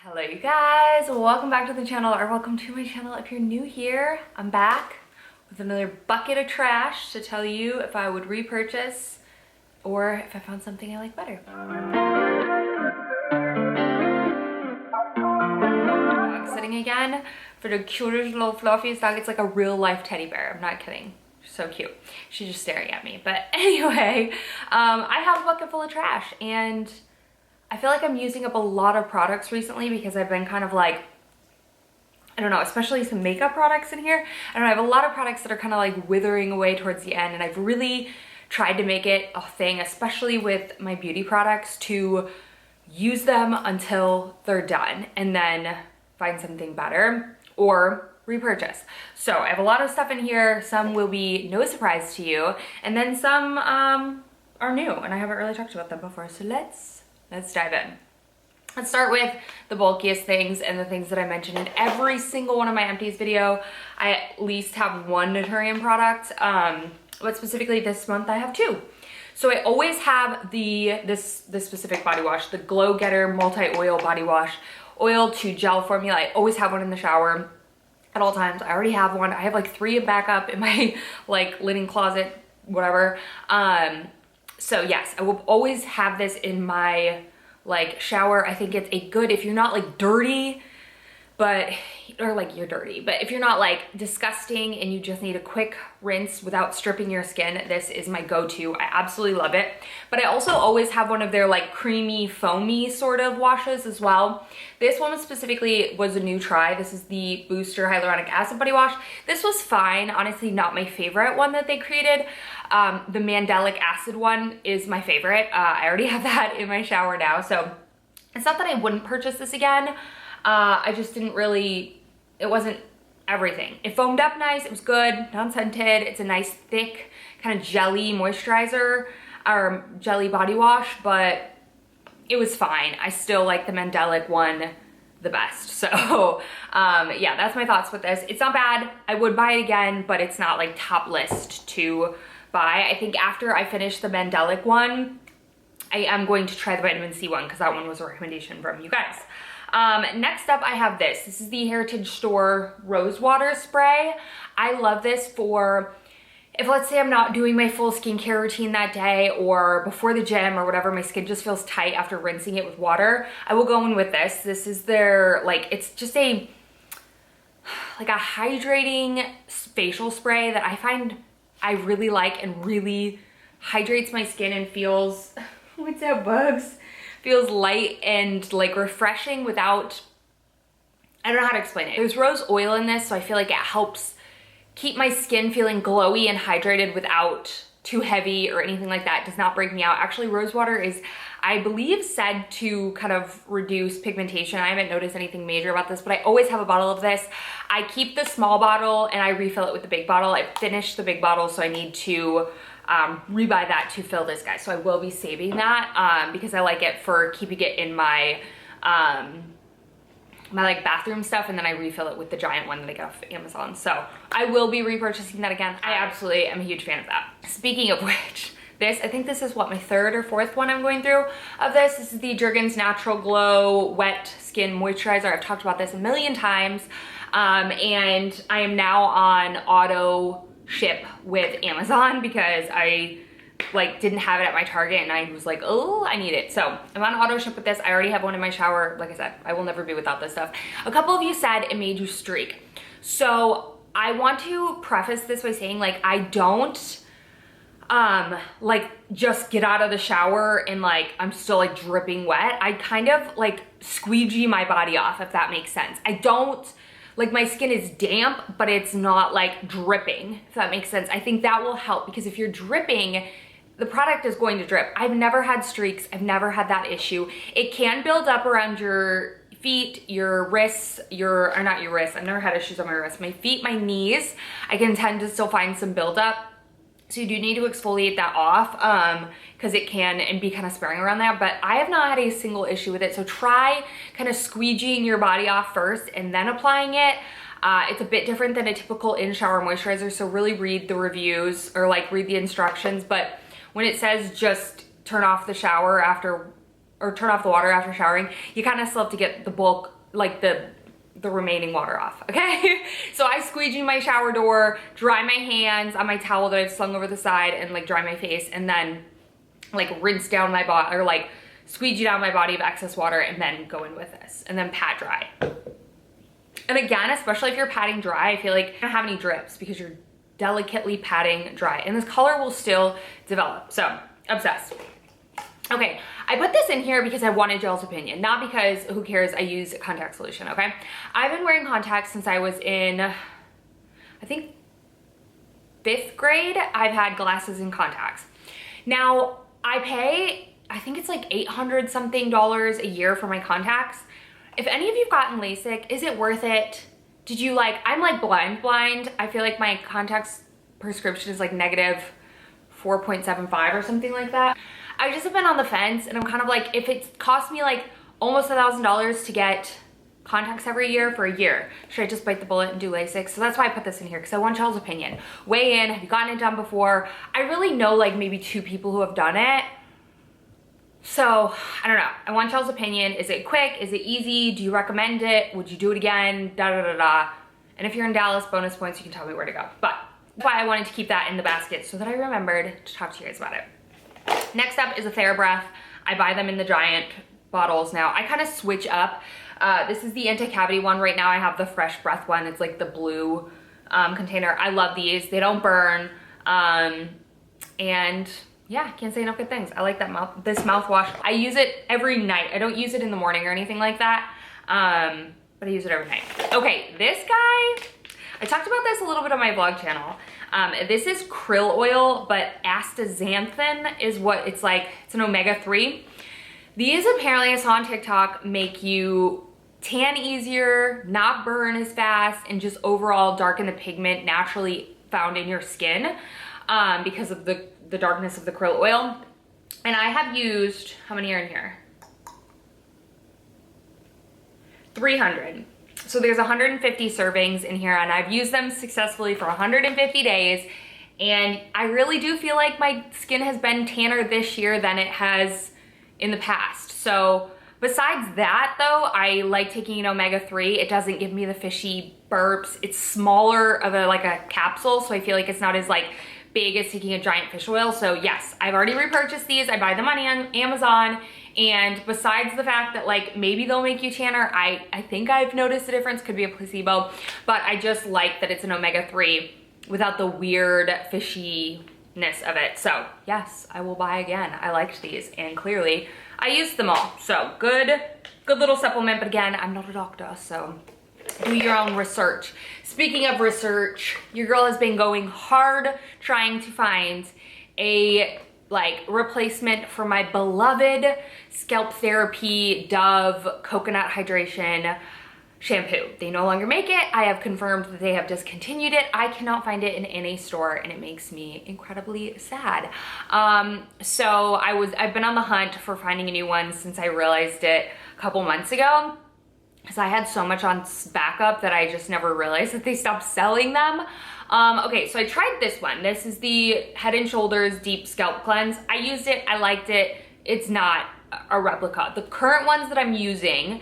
Hello you guys, welcome back to the channel, or welcome to my channel. If you're new here, I'm back with another bucket of trash to tell you if I would repurchase or if I found something I like better. Dog sitting again for the cutest little fluffiest dog. It's like a real life teddy bear, I'm not kidding. So cute. She's just staring at me. But anyway, I have a bucket full of trash and I feel like I'm using up a lot of products recently because I've been kind of like, I don't know, especially some makeup products in here. I don't know, I have a lot of products that are kind of like withering away towards the end, and I've really tried to make it a thing, especially with my beauty products, to use them until they're done and then find something better or repurchase. So I have a lot of stuff in here. Some will be no surprise to you, and then some are new and I haven't really talked about them before. So let's dive in. Let's start with the bulkiest things and the things that I mentioned in every single one of my empties video. I at least have one Nutum product, but specifically this month I have two. So I always have this specific body wash, the Glow Getter multi-oil body wash, oil to gel formula. I always have one in the shower at all times. I already have one. I have like 3 in backup in my like linen closet, whatever. So yes, I will always have this in my like shower. I think it's a good, if you're not like dirty, or like you're dirty, but if you're not like disgusting and you just need a quick rinse without stripping your skin, this is my go-to. I absolutely love it. But I also always have one of their like creamy, foamy sort of washes as well. This one specifically was a new try. This is the Booster Hyaluronic Acid Body Wash. This was fine. Honestly, not my favorite one that they created. The Mandelic Acid one is my favorite. I already have that in my shower now, so it's not that I wouldn't purchase this again. I just didn't really, it wasn't everything. It foamed up nice, it was good, non-scented. It's a nice thick kind of jelly moisturizer or jelly body wash, but it was fine. I still like the Mandelic one the best. So yeah, that's my thoughts with this. It's not bad. I would buy it again, but it's not like top list to buy. I think after I finish the Mandelic one, I am going to try the vitamin C one because that one was a recommendation from you guys. Next up I have this. This is the Heritage Store Rose Water Spray. I love this for if, let's say, I'm not doing my full skincare routine that day or before the gym or whatever, my skin just feels tight after rinsing it with water. I will go in with this. This is their, like, it's just a hydrating facial spray that I find I really like and really hydrates my skin and feels, what's that, bugs? Feels light and like refreshing without, I don't know how to explain it. There's rose oil in this, so I feel like it helps keep my skin feeling glowy and hydrated without too heavy or anything like that. It does not break me out. Actually, rose water is, I believe, said to kind of reduce pigmentation. I haven't noticed anything major about this, but I always have a bottle of this. I keep the small bottle and I refill it with the big bottle. I finished the big bottle, so I need to rebuy that to fill this guy. So I will be saving that because I like it for keeping it in my my like bathroom stuff, and then I refill it with the giant one that I got off Amazon. So I will be repurchasing that again. I absolutely am a huge fan of that. Speaking of which, this, I think this is what, my 3rd or 4th one I'm going through of this. This is the Jurgens Natural Glow Wet Skin Moisturizer. I've talked about this a million times. And I am now on auto ship with Amazon because I like didn't have it at my Target and I was like, oh, I need it. So I'm on auto ship with this. I already have one in my shower. Like I said, I will never be without this stuff. A couple of you said it made you streak. So I want to preface this by saying, like, I don't like just get out of the shower and like I'm still like dripping wet. I kind of like squeegee my body off, if that makes sense. I don't, like, my skin is damp, but it's not like dripping, if that makes sense. I think that will help because if you're dripping, the product is going to drip. I've never had streaks. I've never had that issue. It can build up around your feet, your wrists, or not your wrists. I've never had issues on my wrists. My feet, my knees, I can tend to still find some buildup. So you do need to exfoliate that off because it can and be kind of sparing around that. But I have not had a single issue with it. So try kind of squeegeeing your body off first and then applying it. It's a bit different than a typical in-shower moisturizer. So really read the reviews or like read the instructions. But when it says just turn off the shower after or turn off the water after showering, you kind of still have to get the bulk, like the remaining water off, okay? So I squeegee my shower door, dry my hands on my towel that I've slung over the side, and like dry my face, and then like rinse down my body, or like squeegee down my body of excess water, and then go in with this, and then pat dry. And again, especially if you're patting dry, I feel like you don't have any drips because you're delicately patting dry, and this color will still develop. So obsessed. Okay, I put this in here because I wanted y'all's opinion, not because who cares, I use contact solution, okay? I've been wearing contacts since I was in, I think 5th grade. I've had glasses and contacts. Now I pay, I think it's like $800 something a year for my contacts. If any of you've gotten LASIK, is it worth it? Did you like, I'm like blind. I feel like my contacts prescription is like negative 4.75 or something like that. I just have been on the fence, and I'm kind of like, if it cost me like almost $1,000 to get contacts every year for a year, should I just bite the bullet and do LASIK? So that's why I put this in here, because I want y'all's opinion. Weigh in, have you gotten it done before? I really know like maybe 2 people who have done it. So I don't know, I want y'all's opinion. Is it quick? Is it easy? Do you recommend it? Would you do it again? Da da da da. And if you're in Dallas, bonus points, you can tell me where to go. But that's why I wanted to keep that in the basket, so that I remembered to talk to you guys about it. Next up is a TheraBreath. I buy them in the giant bottles now. I kind of switch up. This is the anti-cavity one. Right now I have the Fresh Breath one. It's like the blue container. I love these. They don't burn. And yeah, can't say enough good things. I like that this mouthwash. I use it every night. I don't use it in the morning or anything like that. But I use it every night. Okay, this guy, I talked about this a little bit on my vlog channel. This is krill oil, but astaxanthin is what it's like. It's an omega-3. These apparently, I saw on TikTok, make you tan easier, not burn as fast, and just overall darken the pigment naturally found in your skin because of the darkness of the krill oil. And I have used, how many are in here? 300. So there's 150 servings in here, and I've used them successfully for 150 days. And I really do feel like my skin has been tanner this year than it has in the past. So besides that though, I like taking an omega-3. It doesn't give me the fishy burps. It's smaller of like a capsule, so I feel like it's not as like big as taking a giant fish oil. So yes, I've already repurchased these. I buy them on Amazon. And besides the fact that like maybe they'll make you tanner, I think I've noticed a difference, could be a placebo, but I just like that it's an omega-3 without the weird fishiness of it. So yes, I will buy again. I liked these, and clearly I used them all. So good little supplement, but again, I'm not a doctor, so do your own research. Speaking of research, your girl has been going hard trying to find a replacement for my beloved Scalp Therapy Dove Coconut Hydration shampoo. They no longer make it. I have confirmed that they have discontinued it. I cannot find it in any store, and it makes me incredibly sad. So I've been on the hunt for finding a new one since I realized it a couple months ago, because I had so much on backup that I just never realized that they stopped selling them. Okay, so I tried this one. This is the Head & Shoulders Deep Scalp Cleanse. I used it, I liked it. It's not a replica. The current ones that I'm using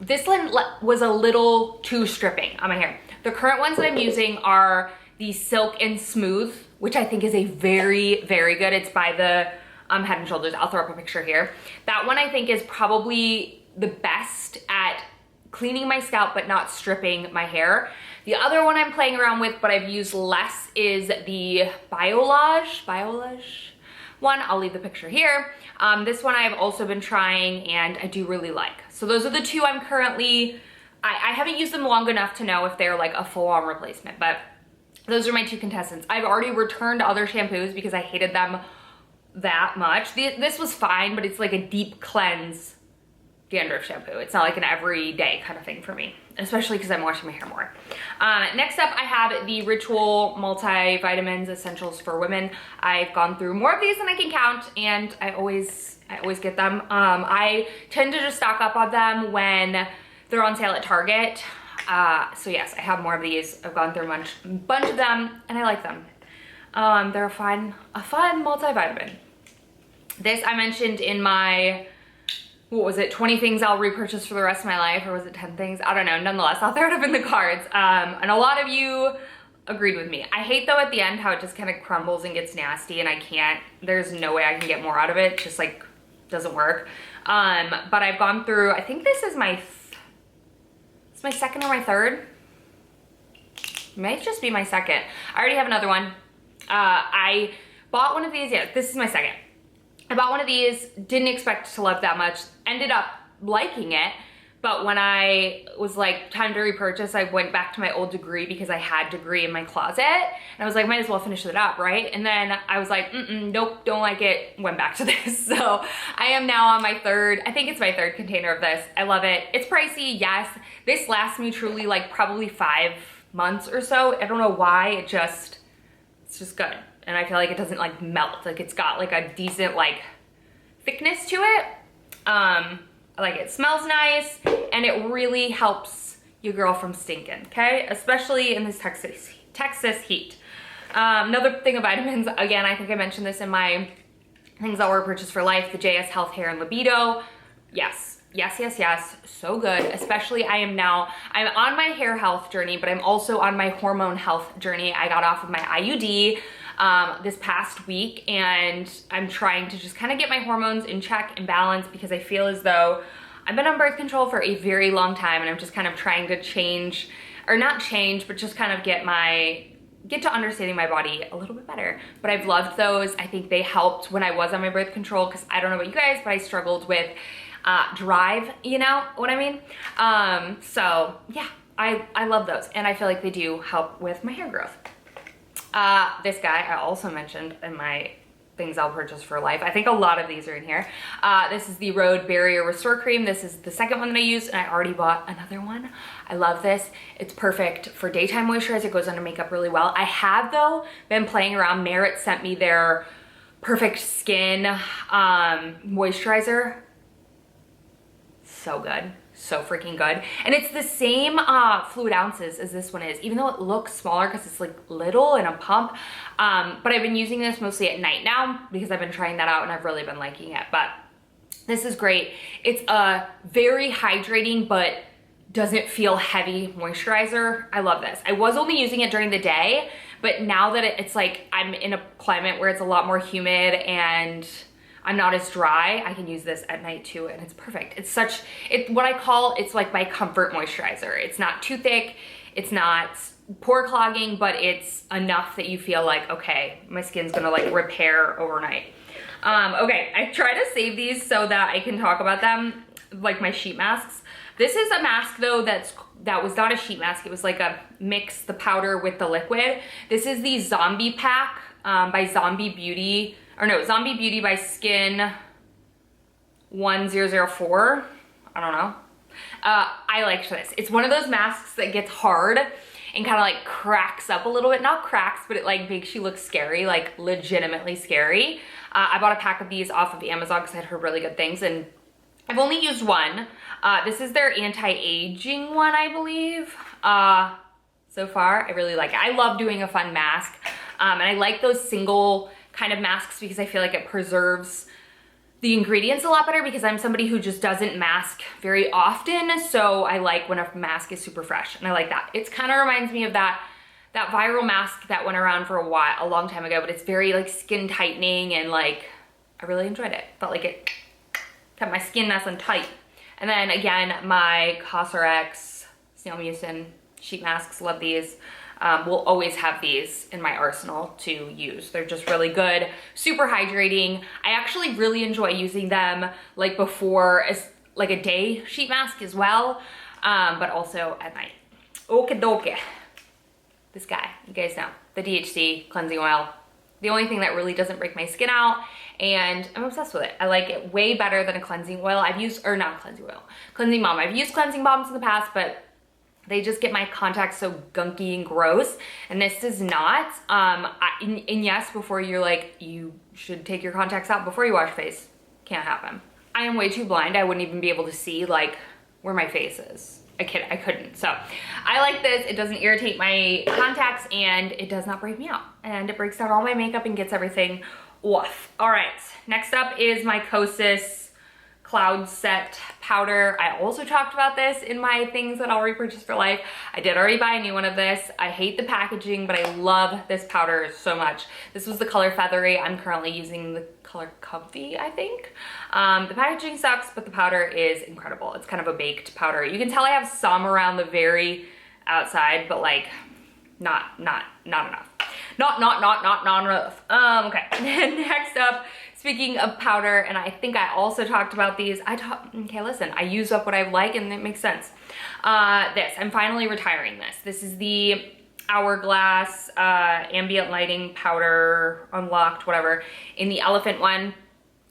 this one was a little too stripping on my hair. The current ones that I'm using are the Silk and Smooth, which I think is a very, very good. It's by the Head & Shoulders. I'll throw up a picture here. That one I think is probably the best at cleaning my scalp but not stripping my hair. The other one I'm playing around with but I've used less is the Biolage one. I'll leave the picture here. This one I've also been trying and I do really like. So those are the two I'm currently, I haven't used them long enough to know if they're like a full-on replacement, but those are my two contestants. I've already returned other shampoos because I hated them that much. This was fine, but it's like a deep cleanse dandruff shampoo. It's not like an everyday kind of thing for me, especially because I'm washing my hair more. Next up, I have the Ritual Multivitamins Essentials for Women. I've gone through more of these than I can count, and I always get them. I tend to just stock up on them when they're on sale at Target. So yes, I have more of these. I've gone through a bunch of them, and I like them. They're a fun multivitamin. This I mentioned in my, what was it, 20 things I'll repurchase for the rest of my life, or was it 10 things? I don't know, nonetheless, I'll throw it up in the cards. And a lot of you agreed with me. I hate though at the end how it just kind of crumbles and gets nasty, and I can't, there's no way I can get more out of it. It just like doesn't work. But I've gone through, I think this is it's my second or my third. It might just be my second. I already have another one. I bought one of these, yeah, this is my second. I bought one of these, didn't expect to love that much, ended up liking it, but when I was like, time to repurchase, I went back to my old degree because I had degree in my closet, and I was like, might as well finish it up, right? And then I was like, nope, don't like it, went back to this. So I am now on my third, I think it's my third container of this. I love it. It's pricey, yes. This lasts me truly like probably 5 months or so. I don't know why, it's just good. And I feel like it doesn't like melt. Like it's got like a decent like thickness to it. I like it. Smells nice, and it really helps your girl from stinking, okay? Especially in this Texas heat. Another thing of vitamins, again, I think I mentioned this in my things that were purchased for life, the JS Health, Hair, and Libido. Yes, yes, yes, yes, so good. Especially I'm on my hair health journey, but I'm also on my hormone health journey. I got off of my IUD this past week, and I'm trying to just kind of get my hormones in check and balance, because I feel as though I've been on birth control for a very long time, and I'm just kind of trying to change, or not change, but just kind of get to understanding my body a little bit better. But I've loved those. I think they helped when I was on my birth control, because I don't know about you guys, but I struggled with drive, you know what I mean? So yeah, I love those, and I feel like they do help with my hair growth. This guy I also mentioned in my things I'll purchase for life. I think a lot of these are in here. This is the Road Barrier Restore Cream. This is the second one that I used, and I already bought another one. I love this. It's perfect for daytime moisturizer. It goes under makeup really well. I have though been playing around. Merit sent me their Perfect Skin moisturizer. So good. So freaking good. And it's the same fluid ounces as this one is, even though it looks smaller because it's like little in a pump. But I've been using this mostly at night now because I've been trying that out and I've really been liking it. But this is great. It's a very hydrating but doesn't feel heavy moisturizer. I love this. I was only using it during the day, but now that it's like I'm in a climate where it's a lot more humid and I'm not as dry, I can use this at night too, and it's perfect. It's like my comfort moisturizer. It's not too thick, it's not pore clogging, but it's enough that you feel like, okay, my skin's gonna like repair overnight. Okay, I try to save these so that I can talk about them, like my sheet masks. This is a mask though that was not a sheet mask. It was like a mix the powder with the liquid. This is the Zombie Pack by Zombie Beauty by Skin 1004. I don't know. I liked this. It's one of those masks that gets hard and kind of like cracks up a little bit. Not cracks, but it like makes you look scary, like legitimately scary. I bought a pack of these off of Amazon because I had heard really good things, and I've only used one. This is their anti-aging one, I believe. So far, I really like it. I love doing a fun mask. And I like those single kind of masks because I feel like it preserves the ingredients a lot better, because I'm somebody who just doesn't mask very often. So I like when a mask is super fresh, and I like that. It kind of reminds me of that viral mask that went around for a long time ago, but it's very like skin tightening, and like I really enjoyed it. Felt like it kept my skin nice and tight. And then again, my Cosrx Snail Mucin sheet masks, love these. We'll always have these in my arsenal to use. They're just really good, super hydrating. I actually really enjoy using them like before, as like a day sheet mask as well, but also at night. Okie dokie. This guy, you guys know, the DHC cleansing oil. The only thing that really doesn't break my skin out, and I'm obsessed with it. I like it way better than a cleansing oil. Cleansing balm. I've used cleansing balms in the past, but they just get my contacts so gunky and gross, and this does not. And yes, before you're like, you should take your contacts out before you wash your face. Can't happen. I am way too blind. I wouldn't even be able to see like where my face is. I couldn't. So I like this. It doesn't irritate my contacts, and it does not break me out. And it breaks down all my makeup and gets everything Oof. All right, next up is my Kosas Cloud Set powder. I also talked about this in my things that I'll repurchase for life. I did already buy a new one of this. I hate the packaging, but I love this powder so much. This was the color Feathery. I'm currently using the color Comfy, I think. The packaging sucks, but the powder is incredible. It's kind of a baked powder. You can tell I have some around the very outside, but like not enough. Not enough. Okay, next up, speaking of powder, and I think I also talked about these. Okay, listen, I use up what I like and it makes sense. I'm finally retiring this. This is the Hourglass ambient lighting powder, unlocked, whatever, in the elephant one.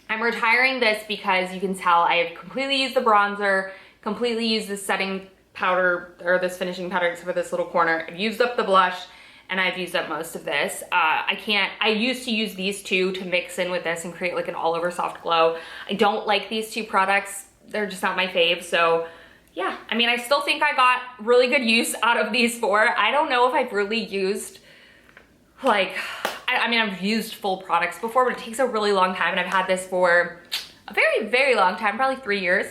I'm retiring this because you can tell I have completely used the bronzer, completely used this setting powder, or this finishing powder, except for this little corner. I've used up the blush, and I've used up most of this. I used to use these two to mix in with this and create like an all over soft glow. I don't like these two products. They're just not my fave. So yeah, I mean, I still think I got really good use out of these four. I don't know if I've really used like, I mean, I've used full products before, but it takes a really long time. And I've had this for a very, very long time, probably 3 years.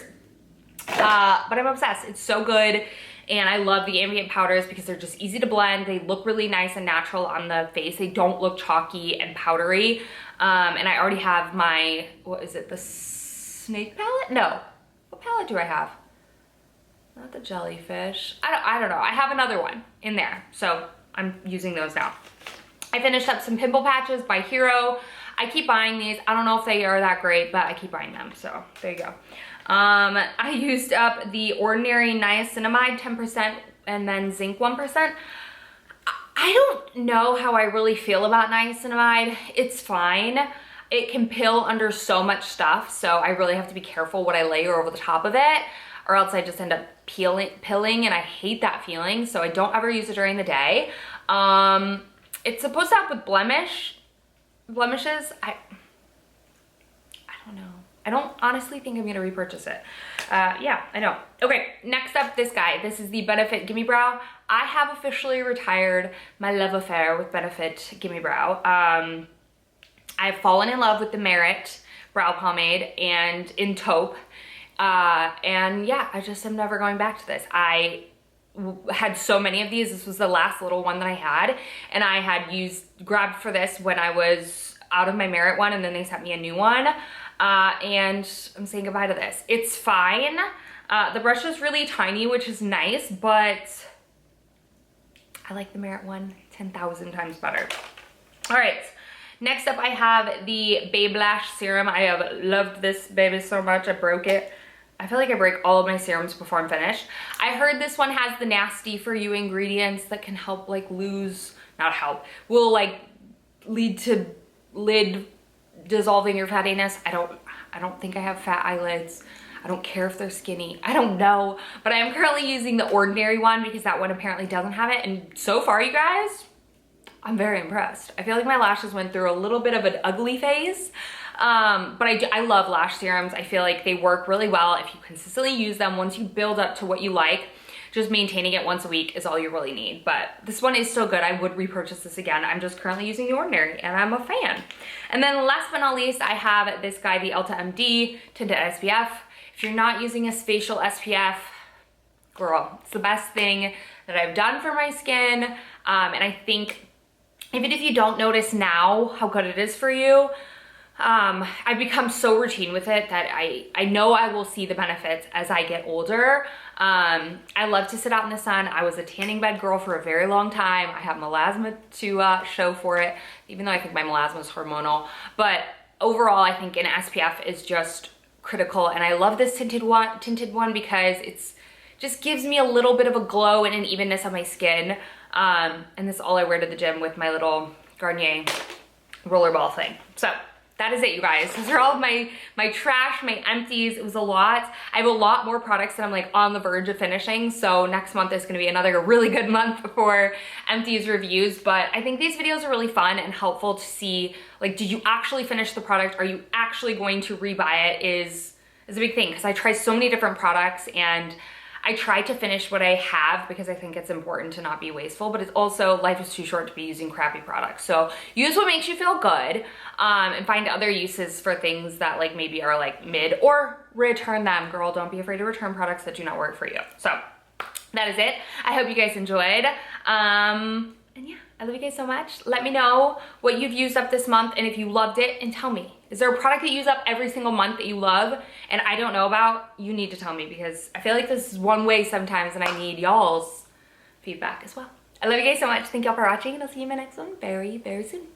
But I'm obsessed. It's so good. And I love the ambient powders because they're just easy to blend. They look really nice and natural on the face. They don't look chalky and powdery. And I already have my, what is it, the snake palette? No. What palette do I have? Not the jellyfish. I don't know. I have another one in there. So I'm using those now. I finished up some pimple patches by Hero. I keep buying these. I don't know if they are that great, but I keep buying them. So there you go. I used up the Ordinary Niacinamide 10% and then zinc 1%. I don't know how I really feel about niacinamide. It's fine. It can pill under so much stuff, so I really have to be careful what I layer over the top of it, or else I just end up pilling, and I hate that feeling, so I don't ever use it during the day. It's supposed to help with blemishes. I don't know. I don't honestly think I'm gonna repurchase it. Yeah, I know. Okay, next up, this guy. This is the Benefit Gimme Brow. I have officially retired my love affair with Benefit Gimme Brow. I've fallen in love with the Merit brow pomade and in taupe. And yeah, I just am never going back to this. I had so many of these. This was the last little one that I had, and I had grabbed for this when I was out of my Merit one, and then they sent me a new one. And I'm saying goodbye to this. It's fine. The brush is really tiny, which is nice, but I like the Merit one 10,000 times better. All right, next up I have the Biolage serum. I have loved this baby so much, I broke it. I feel like I break all of my serums before I'm finished. I heard this one has the nasty for you ingredients that can help like will like lead to lid dissolving your fattiness. I don't think I have fat eyelids. I don't care if they're skinny. I don't know, but I am currently using the Ordinary one because that one apparently doesn't have it. And so far, you guys, I'm very impressed. I feel like my lashes went through a little bit of an ugly phase, but I love lash serums. I feel like they work really well if you consistently use them. Once you build up to what you like, just maintaining it once a week is all you really need. But this one is so good, I would repurchase this again. I'm just currently using the Ordinary and I'm a fan. And then last but not least, I have this guy, the Elta MD Tinted SPF. If you're not using a facial SPF, girl, it's the best thing that I've done for my skin. And I think even if you don't notice now how good it is for you, I've become so routine with it that I know I will see the benefits as I get older. I love to sit out in the sun. I was a tanning bed girl for a very long time. I have melasma to show for it, even though I think my melasma is hormonal. But overall, I think an SPF is just critical. And I love this tinted one because it's just gives me a little bit of a glow and an evenness on my skin. And this is all I wear to the gym with my little Garnier rollerball thing. So that is it, you guys. These are all of my trash, my empties. It was a lot. I have a lot more products that I'm like on the verge of finishing. So next month is gonna be another really good month for empties reviews. But I think these videos are really fun and helpful to see, like, did you actually finish the product? Are you actually going to rebuy it is a big thing, because I try so many different products and I try to finish what I have because I think it's important to not be wasteful, but it's also, life is too short to be using crappy products. So use what makes you feel good, and find other uses for things that like maybe are like mid, or return them. Girl, don't be afraid to return products that do not work for you. So that is it. I hope you guys enjoyed. And yeah, I love you guys so much. Let me know what you've used up this month and if you loved it, and tell me. Is there a product that you use up every single month that you love and I don't know about? You need to tell me, because I feel like this is one way sometimes and I need y'all's feedback as well. I love you guys so much. Thank y'all for watching, and I'll see you in my next one very, very soon.